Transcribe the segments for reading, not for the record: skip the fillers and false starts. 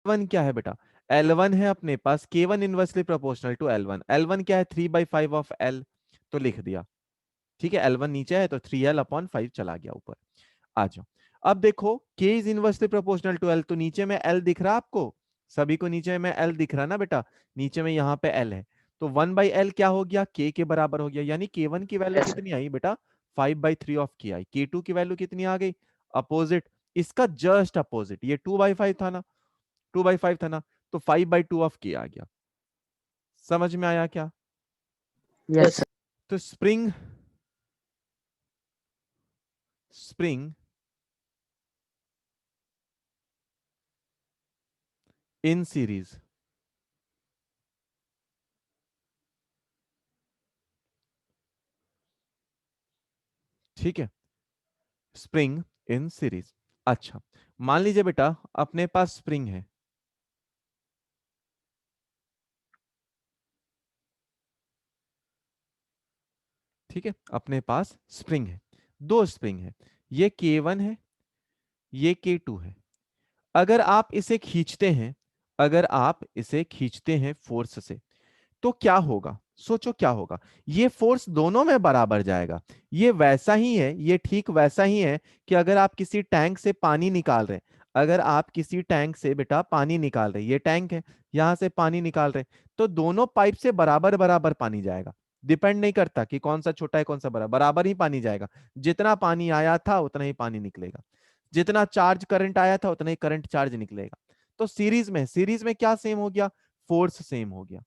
L1 क्या है बेटा, L1 है अपने पास K1 inversely proportional to L1। L1 क्या है, 3/5 ऑफ L, तो लिख दिया। ठीक है, L1 नीचे है तो 3L/5 चला गया ऊपर। आ जाओ, अब देखो K is inversely proportional to L, तो नीचे में L दिख रहा आपको, सभी को नीचे में L दिख रहा ना बेटा, नीचे में यहाँ पे L है, तो 1/L क्या हो गया, K के बराबर हो गया। यानी K1 की वैल्यू यस कितनी आई बेटा, 5/3 ऑफ K आई। K2 की वैल्यू कितनी आ गई, अपोजिट, इसका जस्ट अपोजिट, ये 2/5 था ना, 2/5 था ना, तो 5/2 ऑफ K आ गया। समझ में आया क्या? यस तो स्प्रिंग, स्प्रिंग इन सीरीज, ठीक है, स्प्रिंग इन सीरीज। अच्छा, मान लीजिए बेटा अपने पास स्प्रिंग है, ठीक है, अपने पास स्प्रिंग है, दो स्प्रिंग है, ये K1 है, ये K2 है। अगर आप इसे खींचते हैं, अगर आप इसे खींचते हैं फोर्स से, तो क्या होगा, सोचो क्या होगा। ये फोर्स दोनों में बराबर जाएगा। ये वैसा ही है, ये ठीक वैसा ही है कि अगर आप किसी टैंक से पानी निकाल रहे हैं, अगर आप किसी टैंक से बेटा पानी निकाल रहे हैं, ये टैंक है, यहां से पानी निकाल रहे हैं, तो दोनों पाइप से बराबर बराबर पानी जाएगा। डिपेंड नहीं करता कि कौन सा छोटा है कौन सा बड़ा, बराबर ही पानी जाएगा। जितना पानी आया था उतना ही पानी निकलेगा, जितना चार्ज करंट आया था उतना ही करंट चार्ज निकलेगा। तो सीरीज में क्या सेम हो गया, फोर्स सेम हो गया।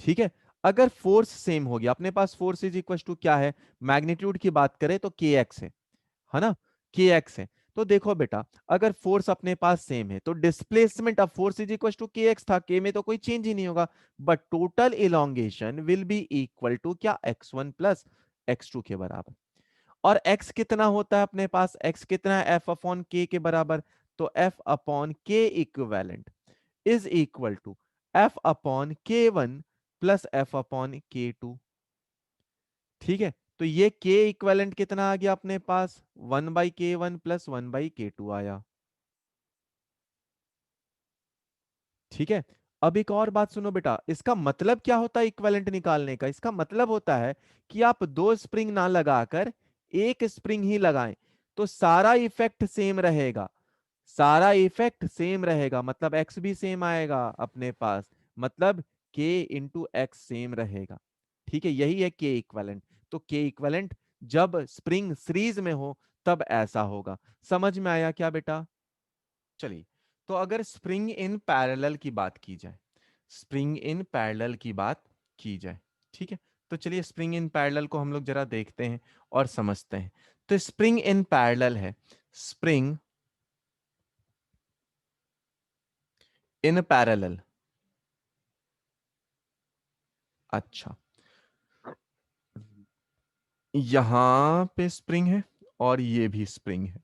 ठीक है, अगर फोर्स सेम हो गया, अपने पास फोर्स इज इक्वल टू क्या है, मैग्नीट्यूड की बात करें तो के एक्स है ना, के एक्स है। तो देखो बेटा, अगर फोर्स अपने पास सेम है तो displacement of force is equal to K X था, के में तो कोई चेंज ही नहीं होगा, but total elongation will be equal to क्या, x1 प्लस x2 के बराबर। और x कितना होता है अपने पास, x कितना है, f अपॉन के बराबर, तो f upon K equivalent is equal to f upon K1 plus f upon K2। ठीक है, तो ये K इक्विवेलेंट कितना आ गया अपने पास, 1/K1 प्लस 1/K2 आया। ठीक है, अब एक और बात सुनो बेटा, इसका मतलब क्या होता है इक्विवेलेंट निकालने का, इसका मतलब होता है कि आप दो स्प्रिंग ना लगाकर एक स्प्रिंग ही लगाएं, तो सारा इफेक्ट सेम रहेगा, सारा इफेक्ट सेम रहेगा, मतलब एक्स भी सेम आएगा अपने पास, मतलब के इंटू एक्स सेम रहेगा। ठीक है, यही है के इक्विवेलेंट। तो के इक्विवेलेंट जब स्प्रिंग सीरीज में हो तब ऐसा होगा। समझ में आया क्या बेटा? चलिए, तो अगर स्प्रिंग इन पैरेलल की बात की जाए, स्प्रिंग इन पैरेलल की बात की जाए, ठीक है, तो चलिए स्प्रिंग इन पैरेलल को हम लोग जरा देखते हैं और समझते हैं। तो स्प्रिंग इन पैरेलल है, स्प्रिंग इन पैरेलल। अच्छा, यहां पे स्प्रिंग है और ये भी स्प्रिंग है,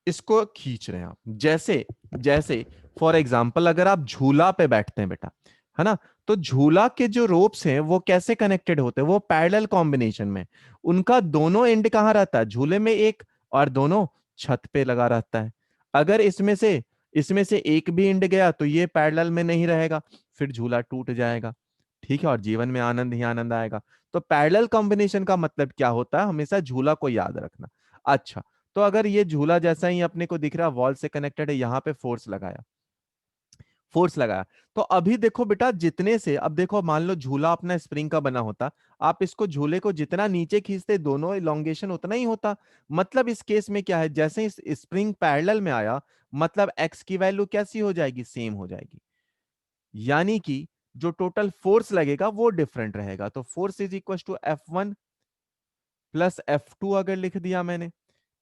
इसको खींच रहे हैं आप, जैसे जैसे फॉर एग्जाम्पल अगर आप झूला पे बैठते हैं बेटा, है ना, तो झूला के जो रोप्स हैं वो कैसे कनेक्टेड होते हैं, वो पैरेलल कॉम्बिनेशन में, उनका दोनों एंड कहाँ रहता है, झूले में एक, और दोनों छत पे लगा रहता है। अगर इसमें से एक भी एंड गया तो ये पैरेलल में नहीं रहेगा, फिर झूला टूट जाएगा। ठीक है, और जीवन में आनंद ही आनंद आएगा। तो पैरेलल कॉम्बिनेशन का मतलब क्या होता है, हमेशा झूला को याद रखना। अच्छा, तो अगर ये झूला जैसा ही अपने को दिख रहा वॉल से कनेक्टेड है, यहां पे फोर्स लगाया, फोर्स लगाया, तो अभी देखो बेटा जितने से, अब देखो मान लो झूला अपना स्प्रिंग का बना होता, आप इसको झूले को जितना नीचे खींचते दोनों इलोंगेशन उतना ही होता। मतलब इस केस में क्या है, जैसे इस स्प्रिंग पैरेलल में आया, मतलब एक्स की वैल्यू कैसी हो जाएगी, सेम हो जाएगी। यानी कि जो टोटल फोर्स लगेगा वो डिफरेंट रहेगा। तो force is equal to F1 plus F2 अगर लिख दिया मैंने,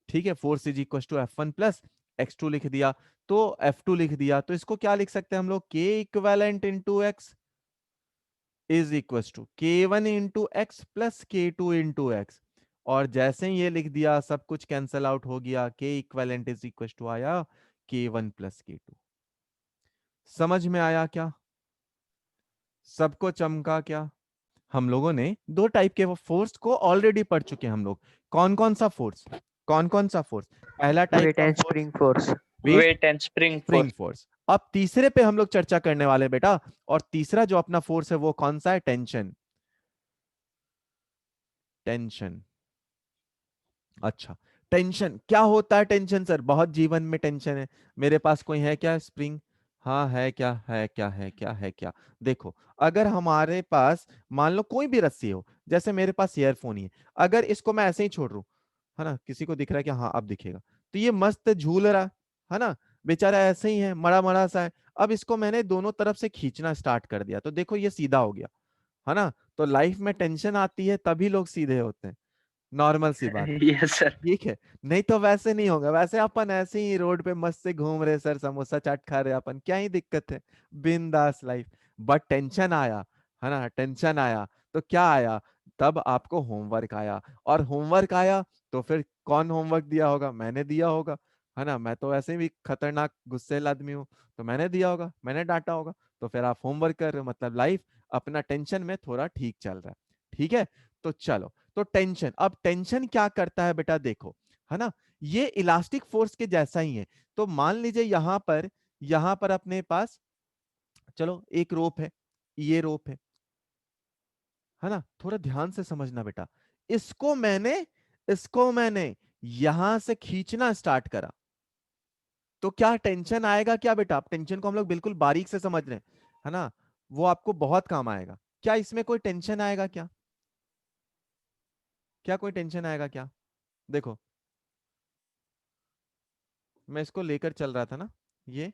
ठीक है, force is equal to F1 plus x2 लिख दिया, तो F2 लिख दिया, तो इसको क्या लिख सकते हैं हम लोग, K equivalent into X is equal to K1 into X plus K2 into X. और जैसे ही ये लिख दिया सब कुछ कैंसल आउट हो गया, K equivalent is equal to आया K1 प्लस K2। समझ में आया क्या? सबको चमका क्या? हम लोगों ने दो टाइप के फोर्स को ऑलरेडी पढ़ चुके हैं हम लोग। कौन कौन सा फोर्स? कौन कौन सा फोर्स? पहला टाइप वेट का and force spring force. Weight weight and spring spring force. Force. अब तीसरे पे हम लोग चर्चा करने वाले बेटा, और तीसरा जो अपना फोर्स है वो कौन सा है? टेंशन। टेंशन। अच्छा, टेंशन क्या होता है? टेंशन सर बहुत जीवन में टेंशन है। मेरे पास कोई है क्या स्प्रिंग? हाँ है क्या? है क्या? है क्या? है क्या? देखो, अगर हमारे पास मान लो कोई भी रस्सी हो, जैसे मेरे पास ईयरफोन ही है, अगर इसको मैं ऐसे ही छोड़ दूं, है ना, किसी को दिख रहा है कि हाँ अब दिखेगा, तो ये मस्त झूल रहा है ना, बेचारा ऐसे ही है, मड़ा मड़ा सा है। अब इसको मैंने दोनों तरफ से खींचना स्टार्ट कर दिया, तो देखो ये सीधा हो गया, है ना। तो लाइफ में टेंशन आती है तभी लोग सीधे होते हैं, नॉर्मल सी बात है। Yes sir. ठीक है, नहीं तो वैसे नहीं होगा, वैसे अपन ऐसे ही रोड पे मस्त से घूम रहे सर, समोसा चाट खा रहे अपन, क्या ही दिक्कत है, बिंदास लाइफ। बट टेंशन आया, है ना, टेंशन आया तो क्या आया? तब आपको होमवर्क आया, और होमवर्क आया तो फिर कौन होमवर्क दिया होगा? मैंने दिया होगा, है ना, मैं तो ऐसे भी खतरनाक गुस्सेल आदमी हूँ, तो मैंने दिया होगा, मैंने डांटा होगा, तो फिर आप होमवर्क कर रहे हो, मतलब लाइफ अपना टेंशन में थोड़ा ठीक चल रहा है। ठीक है, तो चलो, तो टेंशन, अब टेंशन क्या करता है बेटा, देखो, है ना, ये इलास्टिक फोर्स के जैसा ही है। तो मान लीजिए यहां पर अपने पास, चलो एक रोप है, ये रोप है ना, थोड़ा ध्यान से समझना बेटा, इसको मैंने इसको मैंने यहां से खींचना स्टार्ट करा, तो क्या टेंशन आएगा क्या बेटा? अब टेंशन को हम लोग बिल्कुल बारीक से समझ रहे हैं, है ना, वो आपको बहुत काम आएगा। क्या इसमें कोई टेंशन आएगा क्या? क्या कोई टेंशन आएगा क्या? देखो, मैं इसको लेकर चल रहा था ना, ये,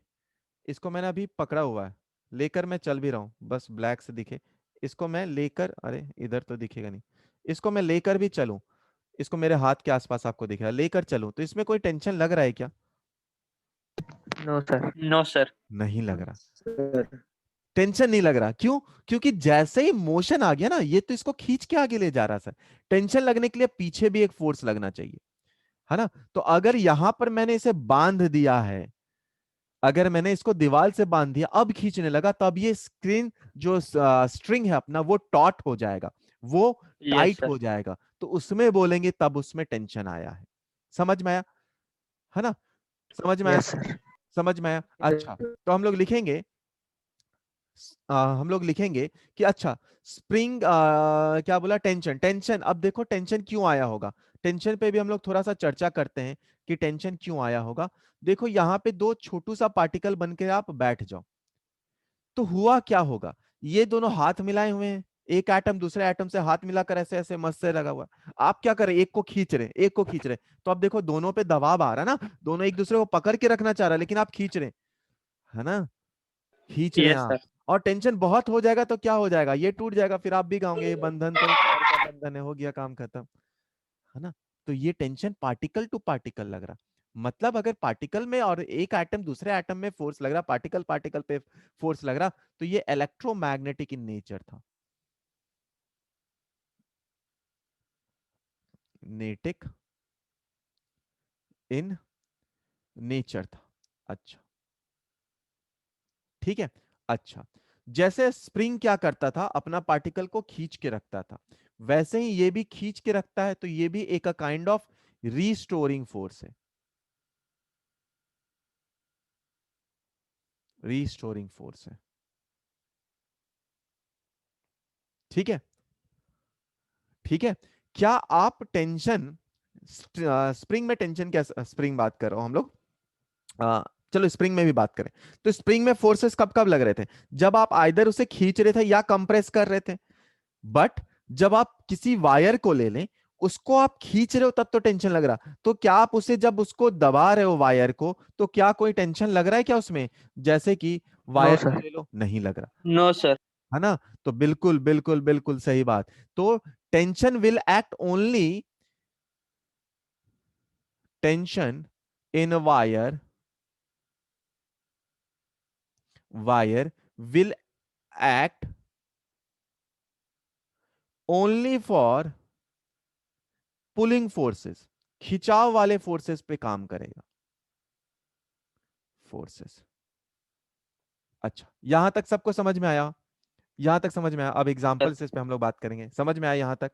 इसको मैंने अभी पकड़ा हुआ है, लेकर मैं चल भी रहा हूं, बस ब्लैक से दिखे, इसको मैं लेकर, अरे इधर तो दिखेगा नहीं, इसको मैं लेकर भी चलूं, इसको मेरे हाथ के आसपास आपको दिखेगा, लेकर चलूं, तो इसमें कोई टेंशन लग रहा है क्या? No sir. No sir. नहीं लग रहा, सर टेंशन नहीं लग रहा, क्यों? क्योंकि जैसे ही मोशन आ गया ना, ये तो इसको खींच के आगे ले जा रहा था। टेंशन लगने के लिए पीछे भी एक फोर्स लगना चाहिए, है ना। तो अगर यहां पर मैंने इसे बांध दिया है, अगर मैंने इसको दीवार से बांध दिया, अब खींचने लगा, तब ये स्क्रीन जो स्ट्रिंग है अपना, वो टॉट हो जाएगा, वो यस टाइट सर। हो जाएगा, तो उसमें बोलेंगे तब उसमें टेंशन आया है। समझ में आया? है ना, समझ में आया? Yes sir. समझ में आया? अच्छा, तो हम लोग लिखेंगे, हम लोग लिखेंगे कि अच्छा, स्प्रिंग, क्या बोला? टेंशन। टेंशन, अब देखो टेंशन क्यों आया होगा, टेंशन पे भी हम लोग थोड़ा सा चर्चा करते हैं कि टेंशन क्यों आया होगा। देखो यहाँ पे दो छोटू सा पार्टिकल बन के आप बैठ जाओ, तो हुआ क्या होगा? ये दोनों हाथ मिलाए हुए हैं, एक एटम दूसरे एटम से हाथ मिलाकर ऐसे ऐसे मस्त से लगा हुआ है। आप क्या कर रहे हैं? एक को खींच रहे हैं, एक को खींच रहे हैं, तो अब देखो दोनों पे दबाव आ रहा है ना, दोनों एक दूसरे को पकड़ के रखना चाह रहा है, लेकिन आप खींच रहे हैं, है ना, खींच रहे हैं यस आप। सर। और टेंशन बहुत हो जाएगा तो क्या हो जाएगा? ये टूट जाएगा, फिर आप भी गाओगे ये बंधन तो एक प्यार का बंधन है, हो गया काम खत्म, है ना। तो ये टेंशन पार्टिकल टू पार्टिकल लग रहा, मतलब अगर पार्टिकल में और एक एटम दूसरे एटम में फोर्स लग रहा, पार्टिकल पार्टिकल पे फोर्स लग रहा, तो ये इलेक्ट्रोमैग्नेटिक इन नेचर था, नेटिक इन नेचर था। अच्छा, ठीक है। अच्छा, जैसे स्प्रिंग क्या करता था, अपना पार्टिकल को खींच के रखता था, वैसे ही ये भी खींच के रखता है, तो ये भी एक काइंड ऑफ रीस्टोरिंग फोर्स है, रीस्टोरिंग फोर्स है। ठीक है, ठीक है। क्या आप टेंशन, स्प्रिंग में टेंशन, क्या स्प्रिंग बात कर रहा हूं हम लोग, आ, चलो स्प्रिंग में भी बात करें, तो स्प्रिंग में फोर्सेस कब कब लग रहे थे? जब आप आइदर उसे खींच रहे थे या कंप्रेस कर रहे थे। बट जब आप किसी वायर को ले लें, उसको आप खींच रहे हो तब तो टेंशन लग रहा, तो क्या आप उसे जब उसको दबा रहे हो वायर को, तो क्या कोई टेंशन लग रहा है क्या उसमें? जैसे कि नो वायर को सर। ले लो, नहीं लग रहा, नो सर। है ना। तो बिल्कुल बिल्कुल बिल्कुल सही बात। तो tension will act only, tension in wire will act only for pulling forces, खिंचाव वाले फोर्सेस पे काम करेगा, फोर्सेस। अच्छा, यहां तक सबको समझ में आया? यहां तक समझ में आया? अब एग्जांपल से इस पे हम लोग बात करेंगे, समझ में आया यहां तक?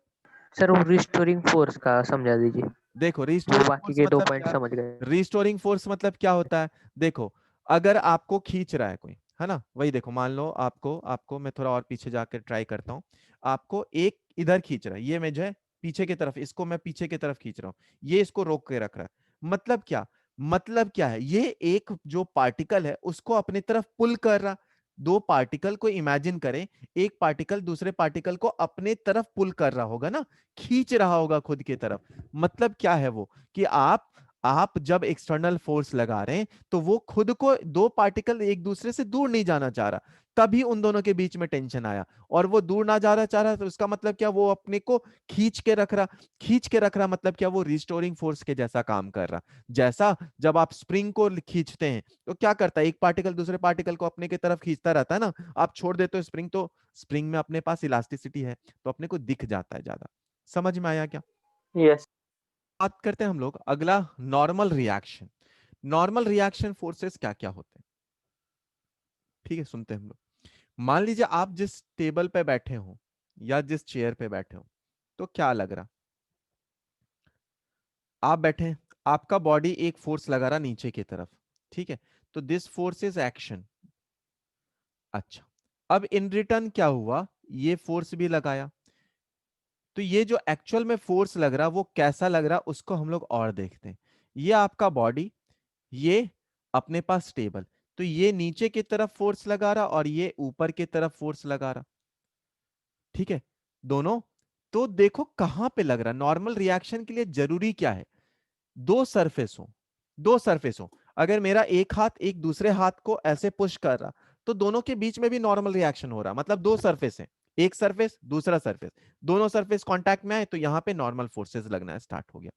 सर वो रिस्टोरिंग फोर्स का समझा दीजिए। देखो वो रिस्टोरिंग बाकी फोर्स के 2 मतलब पॉइंट क्या है? समझ गए। रिस्टोरिंग फोर्स मतलब क्या होता है? देखो, अगर आपको खींच रहा है कोई, है ना, वही देखो, मान लो आपको आपको मैं थोड़ा और पीछे जाकर ट्राई करता हूँ। आपको एक इधर खींच रहा है, ये मैं जो है पीछे की तरफ, इसको मैं पीछे की तरफ खींच रहा हूँ, ये इसको रोक के रख रहा है। मतलब क्या? मतलब क्या है? ये एक जो पार्टिकल है उसको अपनी तरफ पुल कर रहा। दो पार्टिकल को इमेजिन करें, एक पार्टिकल दूसरे पार्टिकल को अपने तरफ पुल कर रहा होगा ना, खींच रहा होगा खुद की तरफ। मतलब क्या है वो? कि आप जब एक्सटर्नल फोर्स लगा रहे हैं तो वो खुद को, दो पार्टिकल एक दूसरे से दूर नहीं जाना चाह रहा, तभी उन दोनों के बीच में टेंशन आया। और वो दूर ना जा रहा चाह रहा, तो उसका मतलब क्या? वो अपने को खींच के रख रहा। खींच के रख रहा मतलब क्या? वो रिस्टोरिंग फोर्स के जैसा काम कर रहा। जैसा जब आप स्प्रिंग को खींचते हैं तो क्या करता है? एक पार्टिकल दूसरे पार्टिकल को अपने की तरफ खींचता रहता है ना। आप छोड़ देते हो स्प्रिंग तो स्प्रिंग में अपने पास इलास्टिसिटी है, तो अपने को दिख जाता है ज्यादा। समझ में आया क्या? यस। बात करते हैं हम लोग अगला, normal reaction. Normal reaction forces क्या क्या होते हैं? ठीक है, सुनते हैं हम लोग। मान लीजिए आप जिस टेबल पे बैठे हो या जिस चेयर पे बैठे हो, तो क्या लग रहा? आप बैठे हैं, आपका बॉडी एक फोर्स लगा रहा नीचे की तरफ, ठीक है, तो दिस फोर्स इज एक्शन। अच्छा, अब इन रिटर्न क्या हुआ? ये फोर्स भी लगाया। तो ये जो एक्चुअल में फोर्स लग रहा वो कैसा लग रहा उसको हम लोग और देखते हैं। ये आपका बॉडी, ये अपने पास स्टेबल, तो ये नीचे की तरफ फोर्स लगा रहा और ये ऊपर की तरफ फोर्स लगा रहा, ठीक है, दोनों। तो देखो कहां पे लग रहा। नॉर्मल रिएक्शन के लिए जरूरी क्या है? दो सरफेस हो। दो सरफेस हो। अगर मेरा एक हाथ एक दूसरे हाथ को ऐसे पुश कर रहा, तो दोनों के बीच में भी नॉर्मल रिएक्शन हो रहा, मतलब दो सरफेस है, एक सरफेस दूसरा सरफेस, दोनों सरफेस कांटेक्ट में आए तो यहां पे नॉर्मल फोर्सेस लगना स्टार्ट हो गया।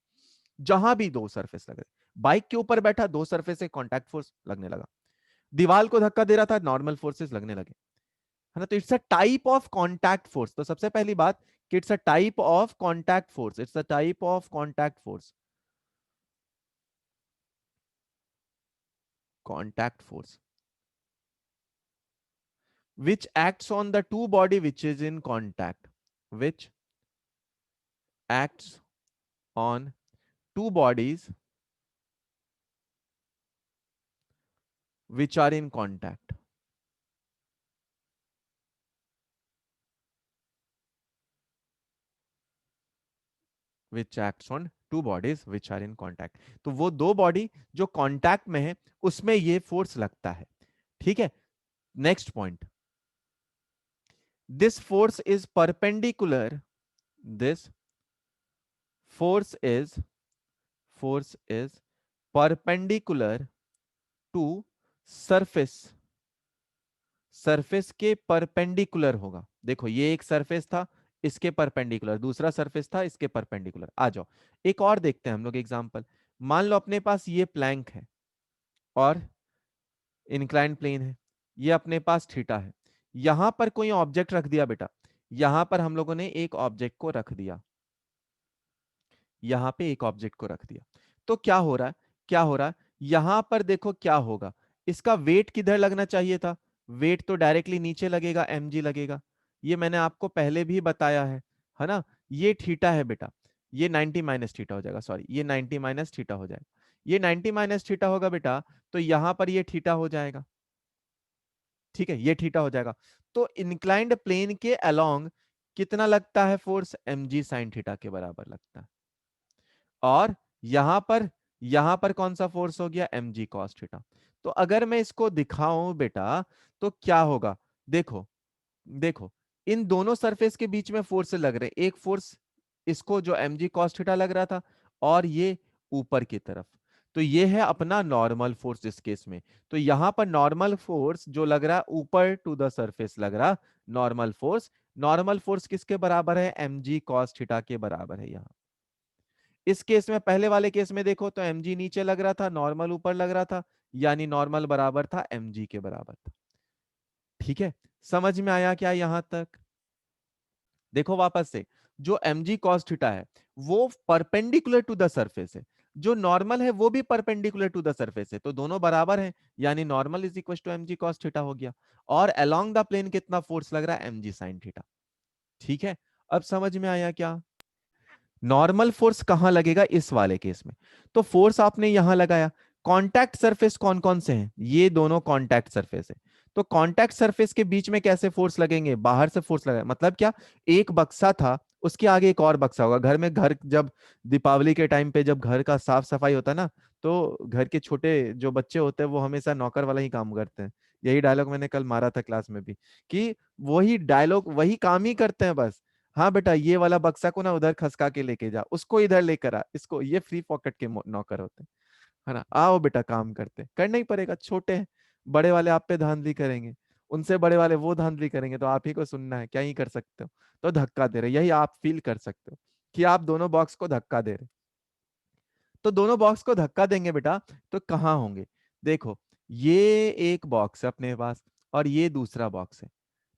जहां भी दो सरफेस लग रहे, बाइक के ऊपर बैठा, दो सरफेस से कांटेक्ट फोर्स लगने लगा, दीवार को धक्का दे रहा था, नॉर्मल फोर्सेस लगने लगे, है ना। तो it's a type of contact force. तो सबसे पहली बात कि it's a type of contact force, it's a type of contact force, contact force which acts on the two body which is in contact, which acts on two bodies which are in contact, which acts on two bodies which are in contact। तो वो दो body जो contact में है उसमें ये force लगता है, ठीक है। Next point, this force is perpendicular, this force is force is perpendicular to surface, surface के परपेंडिकुलर होगा। देखो ये एक सरफेस था, इसके परपेंडिकुलर, दूसरा सरफेस था इसके परपेंडिकुलर। आ जाओ एक और देखते हैं हम लोग एग्जांपल। मान लो अपने पास ये प्लैंक है और इंक्लाइंड प्लेन है, ये अपने पास थीटा है। यहां पर कोई ऑब्जेक्ट रख दिया बेटा, यहां पर हम लोगों ने एक ऑब्जेक्ट को रख दिया, यहां पे एक ऑब्जेक्ट को रख दिया, तो क्या हो रहा है? क्या हो रहा है? यहां पर देखो क्या होगा, इसका वेट किधर लगना चाहिए था? वेट तो डायरेक्टली नीचे लगेगा, mg लगेगा। ये मैंने आपको पहले भी बताया है ना। ये थीटा है बेटा, ये 90 माइनस थीटा हो जाएगा, सॉरी ये 90 माइनस थीटा हो जाएगा, ये 90 माइनस थीटा होगा बेटा, तो यहां पर ये थीटा हो जाएगा, ठीक है, ये थीटा हो जाएगा। तो इंक्लाइंड प्लेन के अलोंग कितना लगता है फोर्स? mg साइन थीटा के बराबर लगता है। और यहां पर कौन सा फोर्स हो गया? mg cos theta. तो अगर मैं इसको दिखाऊं बेटा तो क्या होगा? देखो, देखो इन दोनों सरफेस के बीच में फोर्स लग रहे, एक फोर्स इसको जो mg cos थीटा लग रहा था, और ये ऊपर की तरफ, तो ये है अपना नॉर्मल फोर्स इस केस में। तो यहां पर नॉर्मल फोर्स जो लग रहा ऊपर टू द सरफेस लग रहा, नॉर्मल फोर्स, नॉर्मल फोर्स किसके बराबर है? mg cos थीटा के बराबर है यहां। इस केस में, पहले वाले केस में देखो तो mg नीचे लग रहा था, नॉर्मल ऊपर लग रहा था, यानी नॉर्मल बराबर था mg के बराबर था, ठीक है। समझ में आया क्या यहां तक? देखो वापस से, जो mg cos थीटा है वो परपेंडिकुलर टू द सरफेस है, जो नॉर्मल है वो भी परपेंडिकुलर टू द सरफेस है, तो दोनों बराबर हैं, यानी normal is equal to mg cos theta हो गया। और अलोंग द प्लेन कितना फोर्स लग रहा है? mg sin थीटा, ठीक है। अब समझ में आया क्या? नॉर्मल फोर्स कहां लगेगा इस वाले केस में? तो फोर्स आपने यहां लगाया। कांटेक्ट सरफेस कौन कौन से हैं? ये दोनों कांटेक्ट सरफेस है। तो कांटेक्ट सरफेस के बीच में कैसे फोर्स लगेंगे? बाहर से फोर्स लगेगा। मतलब क्या, एक बक्सा था, उसके आगे एक और बक्सा होगा। घर में, घर जब दीपावली के टाइम पे जब घर का साफ सफाई होता है ना, तो घर के छोटे जो बच्चे होते हैं वो हमेशा नौकर वाला ही काम करते हैं। यही डायलॉग मैंने कल मारा था क्लास में भी, कि वही डायलॉग वही काम ही करते हैं बस। हाँ बेटा, ये वाला बक्सा को ना उधर खसका के लेके जा, उसको इधर लेकर आ, इसको, ये फ्री पॉकेट के नौकर होते हैं, है ना। आओ बेटा, काम करते, करना ही पड़ेगा, छोटे हैं। बड़े वाले आप पे धांधली करेंगे, उनसे बड़े वाले वो धांधली करेंगे, तो आप ही को सुनना है, क्या ही कर सकते हो। तो धक्का दे रहे, यही आप फील कर सकते हो कि आप दोनों बॉक्स को धक्का दे रहे। तो दोनों बॉक्स को धक्का देंगे बेटा, तो कहाँ होंगे? देखो, ये एक बॉक्स है अपने पास, और ये दूसरा बॉक्स है।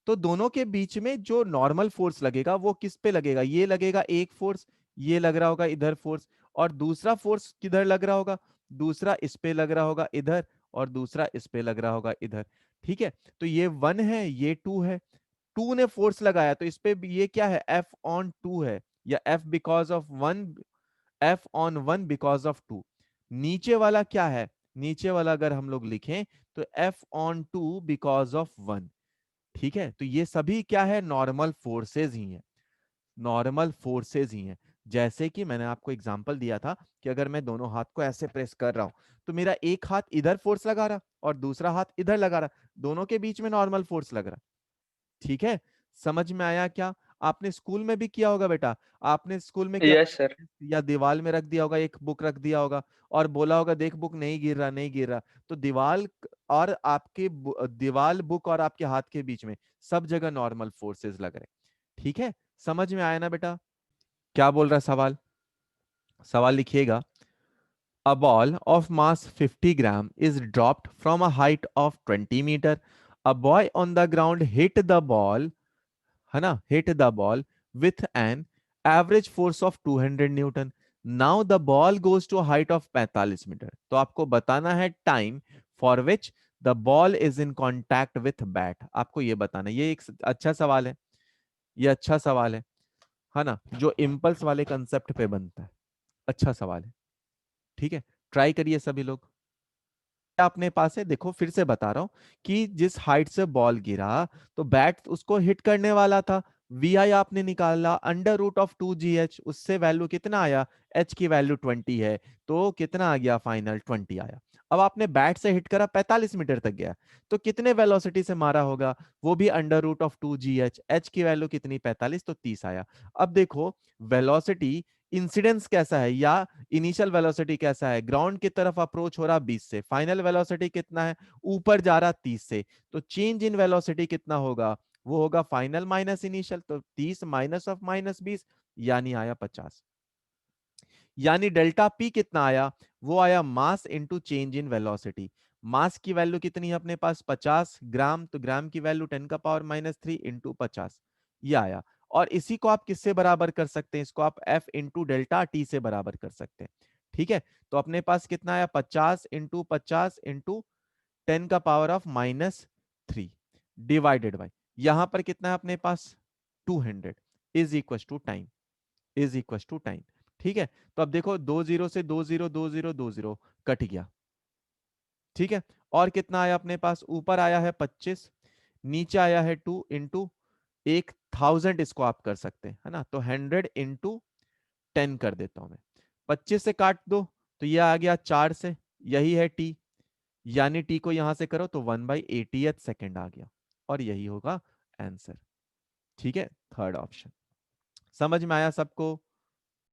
तो दोनों के बीच में जो नॉर्मल फोर्स लगेगा वो किस पे लगेगा? ये लगेगा एक फोर्स, ये लग रहा होगा इधर फोर्स, और दूसरा फोर्स किधर लग रहा होगा? दूसरा इस पे लग रहा होगा इधर, और दूसरा इस पे लग रहा होगा इधर। ठीक है, तो ये 1 है, ये 2 है। 2 ने फोर्स लगाया, तो इस पे भी ये क्या है? F/2 है, या F because of 1, F/1 because of 2। नीचे वाला क्या है? नीचे वाला अगर हम लोग लिखें तो F/2 बिकॉज ऑफ 1। ठीक है, तो ये सभी क्या है? नॉर्मल फोर्सेज ही हैं, नॉर्मल फोर्सेज ही हैं। जैसे कि मैंने आपको एग्जांपल दिया था कि अगर मैं दोनों हाथ को ऐसे प्रेस कर रहा हूं, तो मेरा एक हाथ इधर फोर्स लगा रहा और दूसरा हाथ इधर लगा रहा, दोनों के बीच में नॉर्मल फोर्स लग रहा। ठीक है, समझ में आया क्या? आपने स्कूल में भी किया होगा बेटा। आपने स्कूल में क्या, यस सर। या दीवार में रख दिया होगा, एक बुक रख दिया होगा, और बोला होगा देख बुक नहीं गिर रहा, नहीं गिर रहा। तो दीवार और आपके दीवार, बुक और आपके हाथ के बीच में सब जगह नॉर्मल फोर्सेस लग रहे। ठीक है, समझ में आया ना बेटा? क्या बोल रहा है सवाल? सवाल लिखिएगा। A ball of mass 50 gram is dropped from a height of 20 meter. A boy on the ground hit the ball, है ना, hit the ball with an average force of 200 newton. Now the ball goes to height of 45 metre. तो आपको बताना है time for which the ball is in contact with bat. आपको ये बताना है। ये एक अच्छा सवाल है, ये अच्छा सवाल है ना, जो इम्पल्स वाले कंसेप्ट पे बनता है। अच्छा सवाल है, ठीक है, ट्राई करिए सभी लोग। अपने पास है, देखो फिर से बता रहा हूं कि जिस हाइट से बॉल गिरा, तो बैट उसको हिट करने वाला था। वी आई आपने निकाला √2 GH, उससे वैल्यू कितना आया? एच की वैल्यू 20 है, तो कितना आ गया? फाइनल 20 आया। अब आपने बैट से हिट करा, 45 मीटर तक गया, तो कितने वेलोसिटी से मारा होगा? वो भी √2 GH। एच की वैल्यू कितनी? 45, तो 30 आया। अब देखो, वेलोसिटी इंसिडेंस कैसा है, या इनिशियल वेलोसिटी कैसा है? ग्राउंड की तरफ अप्रोच हो रहा 20 से, फाइनल वेलोसिटी कितना है? ऊपर जा रहा 30 से। तो चेंज इन वेलोसिटी कितना होगा? वो होगा फाइनल माइनस इनिशियल, तो 30 माइनस ऑफ -20, यानी आया 50। यानी डेल्टा पी कितना आया? वो आया mass into change in velocity. Mass की वैल्यू कितनी है अपने पास? 50 ग्राम, तो ग्राम की वैल्यू 10⁻³ इंटू 50, ये आया। और इसी को आप किससे बराबर कर सकते हैं? इसको आप एफ इंटू डेल्टा टी से बराबर कर सकते हैं। ठीक है, तो अपने पास कितना आया? 50 इंटू 10⁻³ डिवाइडेड बाई, यहां पर कितना है अपने पास? 200 is equal to time, is equal to time. ठीक है, तो अब देखो, 2 0 से 2 0, 2 0, 2 0 कट गया। ठीक है, और कितना आया अपने पास? ऊपर आया है 25, नीचे आया है 2 इंटू 1000, इसको आप कर सकते हैं, है ना। तो 100 इंटू 10 कर देता हूं मैं। 25 से काट दो, तो ये आ गया 4 से, यही है टी, यानी टी को यहां से करो तो 1/80th सेकेंड आ गया, और यही होगा आंसर। ठीक है, थर्ड ऑप्शन। समझ में आया सबको?